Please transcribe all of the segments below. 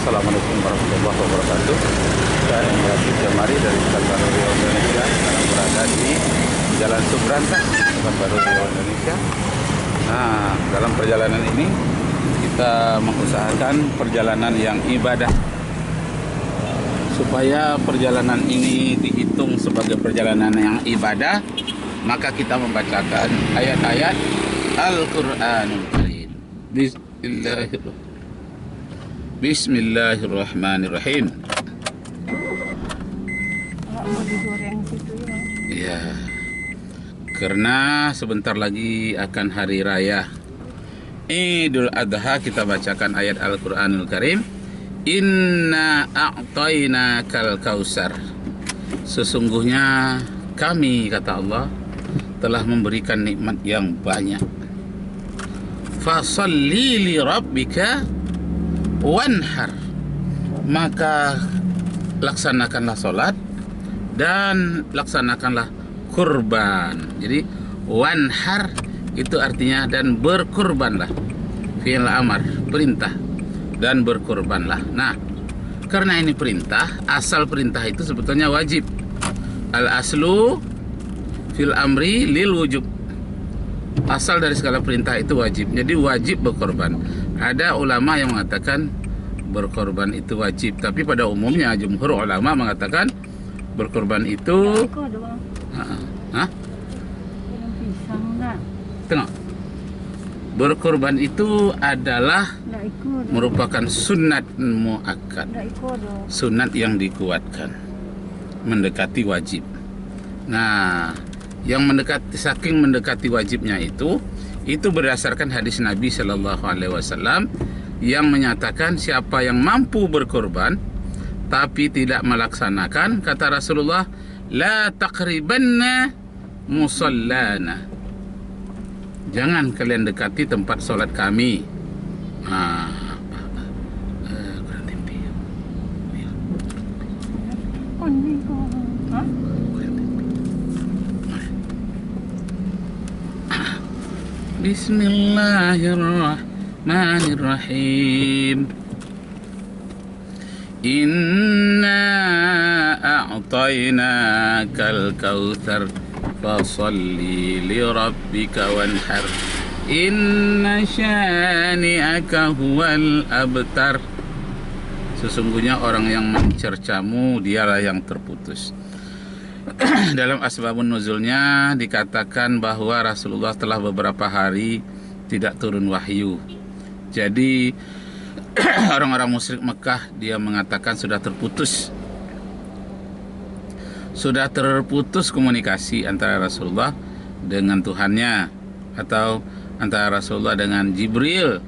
Assalamualaikum warahmatullahi wabarakatuh. Saya Andi Jamari dari Pekanbaru Riau Indonesia. Sekarang berada di Jalan Subrata, Pekanbaru Riau Indonesia. Nah, dalam perjalanan ini kita mengusahakan perjalanan yang ibadah. Supaya perjalanan ini dihitung sebagai perjalanan yang ibadah, maka kita membacakan ayat-ayat Al-Qur'anul Karim. Bismillahirrahmanirrahim. Mau digoreng situ ya. Ya, karena sebentar lagi akan hari raya Idul Adha, kita bacakan ayat Al-Qur'anul Karim. Inna a'tainakal kausar. Sesungguhnya kami, kata Allah, telah memberikan nikmat yang banyak. Fasalli li rabbika wanhar. Maka laksanakanlah sholat dan laksanakanlah kurban. Jadi wanhar itu artinya dan berkurbanlah. Fi'il amar, perintah, dan berkurbanlah. Nah, karena ini perintah, asal perintah itu sebetulnya wajib. Al aslu fil amri lil wujub. Asal dari segala perintah itu wajib. Jadi wajib berkorban. Ada ulama yang mengatakan berkorban itu wajib, tapi pada umumnya jumhur ulama mengatakan berkorban itu Iko doang. Hah? Yang pisang enggak? Tengok. Berkorban itu adalah Enggak ikut. merupakan sunat muakkad. Enggak ikut dong. Sunat yang dikuatkan, mendekati wajib. Nah, yang mendekati, saking mendekati wajibnya itu berdasarkan hadis Nabi Shallallahu Alaihi Wasallam yang menyatakan siapa yang mampu berkorban tapi tidak melaksanakan, kata Rasulullah, la taqribanna musallana. Jangan kalian dekati tempat sholat kami. Kurang tempe. Ini kok. Hah? Bismillahirrahmanirrahim. Inna a'tainakal kautsar fasalli li rabbika wanhar. Inna syani'aka huwal abtar. Sesungguhnya orang yang mencercamu dialah yang terputus. Dalam asbabun nuzulnya dikatakan bahwa Rasulullah telah beberapa hari tidak turun wahyu. Jadi orang-orang musyrik Mekah dia mengatakan sudah terputus komunikasi antara Rasulullah dengan Tuhannya, atau antara Rasulullah dengan Jibril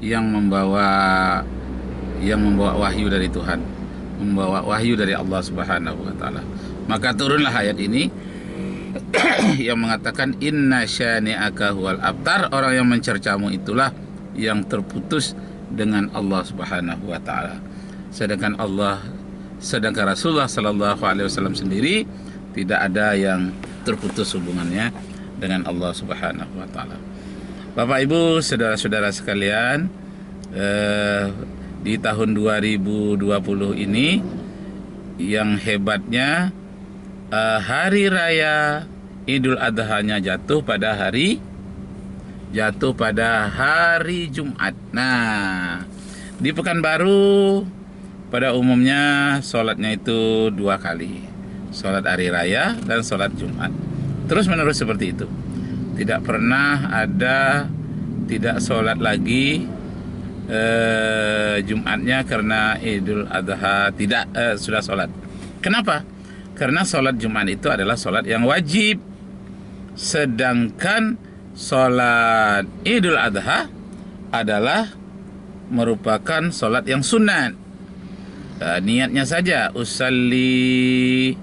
yang membawa wahyu dari Tuhan, membawa wahyu dari Allah Subhanahu wa taala. Maka turunlah ayat ini yang mengatakan inna syani'aka huwal abtar. Orang yang mencercamu itulah yang terputus dengan Allah Subhanahu wa taala. Sedangkan Rasulullah sallallahu alaihi wasallam sendiri tidak ada yang terputus hubungannya dengan Allah Subhanahu wa taala. Bapak Ibu, saudara-saudara sekalian, di tahun 2020 ini yang hebatnya hari raya Idul Adha-nya jatuh pada hari Jumat. Nah, di Pekanbaru pada umumnya sholatnya itu 2 kali, sholat hari raya dan sholat Jumat. Terus menerus seperti itu. Tidak pernah ada tidak sholat lagi Jumatnya karena Idul Adha tidak sudah sholat. Kenapa? Karena sholat Jumat itu adalah sholat yang wajib. Sedangkan sholat Idul Adha adalah merupakan sholat yang sunat. Niatnya saja, usalli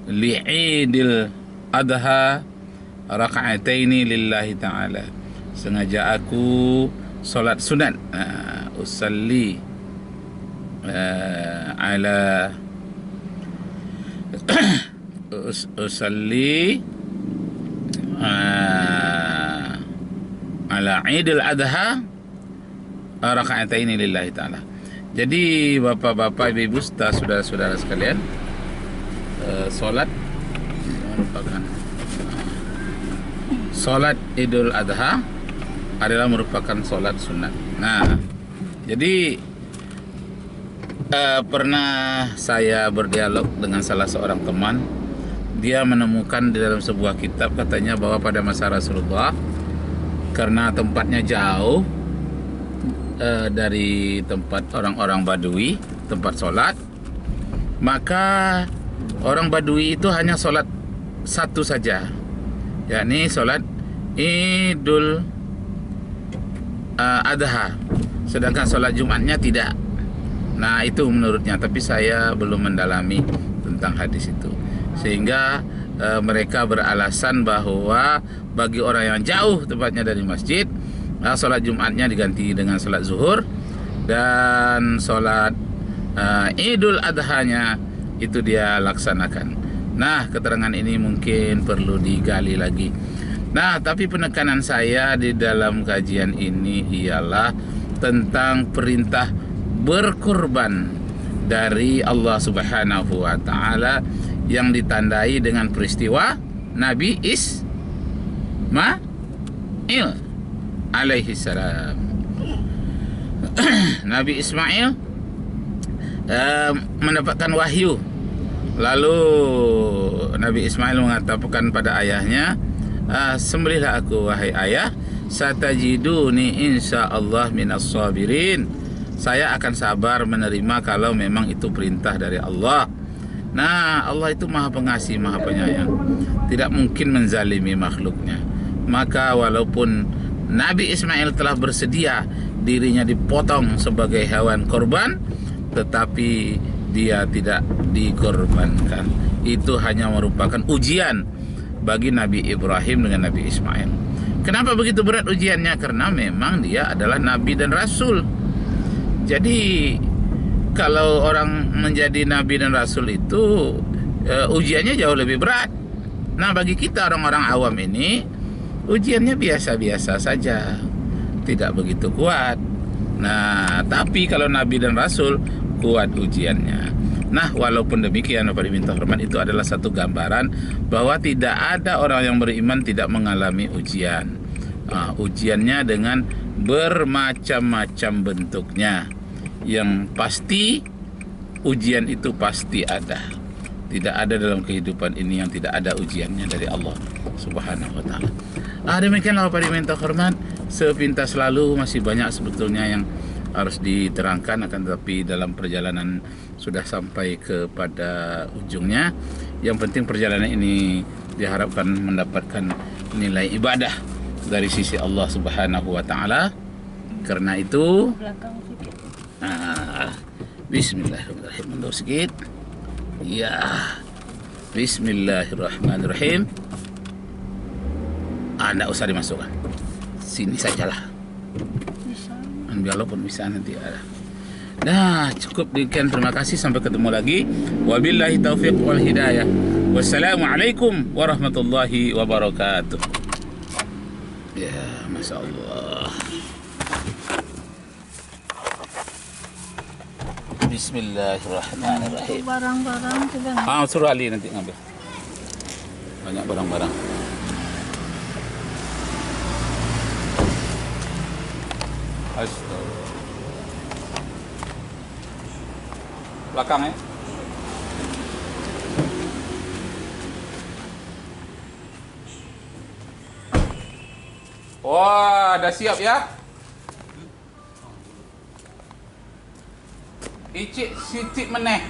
li'idil adha raka'ataini lillahi ta'ala. Sengaja aku sholat sunat, usalli ala usalli ala Idul Adha raka'ataini lillahi ta'ala. Jadi bapak-bapak, ibu-ibu, saudara-saudara sekalian, solat merupakan solat Idul Adha adalah merupakan solat sunat. Nah, jadi pernah saya berdialog dengan salah seorang teman. Dia menemukan di dalam sebuah kitab, katanya bahwa pada masa Rasulullah, karena tempatnya jauh dari tempat orang-orang Badui, tempat sholat, maka orang Badui itu hanya sholat satu saja, yakni sholat Idul Adha, sedangkan sholat Jumatnya tidak. Nah, itu menurutnya, tapi saya belum mendalami tentang hadis itu, sehingga mereka beralasan bahwa bagi orang yang jauh tempatnya dari masjid, sholat Jumatnya diganti dengan sholat zuhur, dan sholat Idul Adhanya itu dia laksanakan. Nah, keterangan ini mungkin perlu digali lagi. Nah, tapi penekanan saya di dalam kajian ini ialah tentang perintah berkorban dari Allah Subhanahu wa Ta'ala yang ditandai dengan peristiwa Nabi Ismail alaihi salam. Nabi Ismail mendapatkan wahyu. Lalu Nabi Ismail mengatakan pada ayahnya, sembelihlah aku wahai ayah, satajiduni insyaallah minas sabirin. Saya akan sabar menerima kalau memang itu perintah dari Allah. Nah, Allah itu maha pengasih, maha penyayang, tidak mungkin menzalimi makhluknya. Maka walaupun Nabi Ismail telah bersedia dirinya dipotong sebagai hewan korban, tetapi dia tidak dikorbankan. Itu hanya merupakan ujian bagi Nabi Ibrahim dengan Nabi Ismail. Kenapa begitu berat ujiannya? Karena memang dia adalah Nabi dan Rasul. Jadi kalau orang menjadi Nabi dan Rasul itu ujiannya jauh lebih berat. Nah, bagi kita orang-orang awam ini ujiannya biasa-biasa saja, tidak begitu kuat. Nah, tapi kalau Nabi dan Rasul kuat ujiannya. Nah, walaupun demikian, Bapak diminta hormat, itu adalah satu gambaran bahwa tidak ada orang yang beriman tidak mengalami ujian. Ujiannya dengan bermacam-macam bentuknya. Yang pasti ujian itu pasti ada. Tidak ada dalam kehidupan ini yang tidak ada ujiannya dari Allah Subhanahu wa Ta'ala. Demikianlah Bapak diminta hormat, sepintas lalu masih banyak sebetulnya yang harus diterangkan, akan tetapi dalam perjalanan sudah sampai kepada ujungnya. Yang penting perjalanan ini diharapkan mendapatkan nilai ibadah dari sisi Allah Subhanahu wa Ta'ala. Karena itu bismillahirrahmanirrahim. Mundur sedikit. Ya, bismillahirrahmanirrahim. Nggak usah dimasukkan, sini sajalah. Walaupun bisa nanti ada. Nah, cukup demikian, terima kasih, sampai ketemu lagi. Wabillahi taufiq wal hidayah. Wassalamualaikum warahmatullahi wabarakatuh. Ya, Masya Allah. Bismillahirrahmanirrahim. Barang-barang coba. Suruh Ali nanti ngambil. Banyak barang-barang. Astagfirullah. Belakang ya. Wah, dah siap ya. Icik sitik meneh.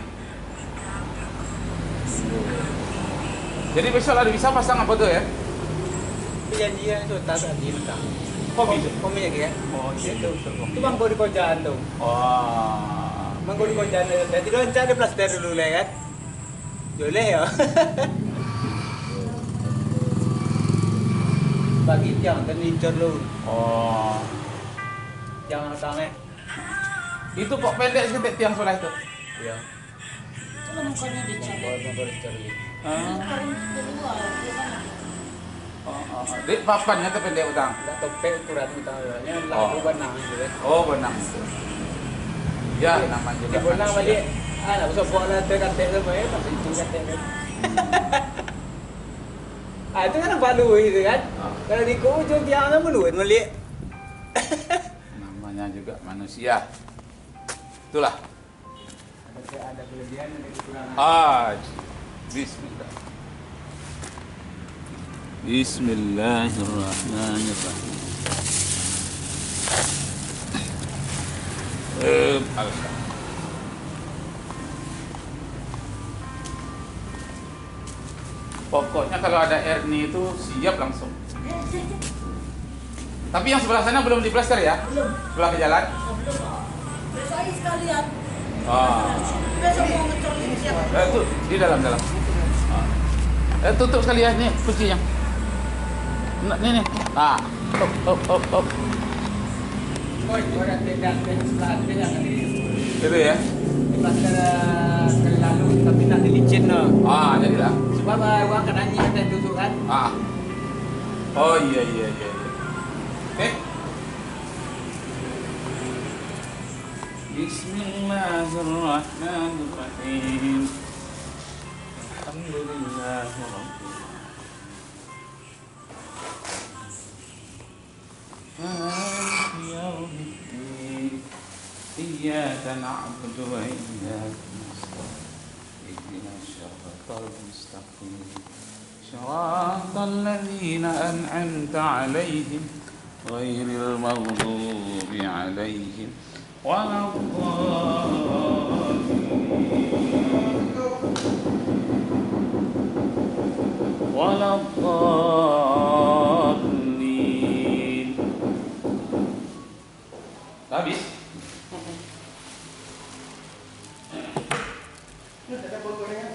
Jadi besok ada bisa pasang apa tuh ya? Perjanjian itu tak ada di belakang. Kau punya kan? Oh, Itu bang di kojaan tuh. Wah. Bang di kojaan. Jadi dia cari plaster dulu lah kan? Boleh ya. Bagi tiang dan incur dulu. Oh. Jangan tangan. Itu kok pendek sih tiang sebelah itu? Iya. Coba mukanya dicari. Baru cari. Di papannya tuh pendek utang. Tak topek ukuran utamanya lalu benang gitu kan. Oh, benang. Ya, namanya juga. Di benang manusia. balik. Nak besok buat lah terkatek sama ya, pasal itu katek kan. Itu kan nampak lu gitu kan. Kalau di ujung tiang tu meluat balik. Namanya juga manusia. Itulah. Ada kelebihan ada kekurangan. Bismillah. Bismillahirrahmanirrahim. Alhamdulillah. Pokoknya kalau ada hernia itu siap langsung. Tapi yang sebelah sana belum diplaster ya? Belum. Sebelah ke jalan? Belum. Besok aja sekalian. Besok mau ngecor ini siapa? Itu di dalam. Tutup sekali ya, nih kuncinya. Nih. Up. Koi, orang tidak sebelah ada yang ada di Itu ya? plaster sekali lalu tapi nak dilicin no. Jadilah. Sebab orang kan anjing ada tusuk kan. Oh iya. Oke. Bismillahirrahmanirrahim. Alhamdulillahirrahmanirrahim. مالك يوم الدين إياك نعبد وإياك نستعين اهدنا الصراط المستقيم صراط الذين أنعمت عليهم غير المغضوب عليهم ولا الضالين. Habis? Ada gorengan.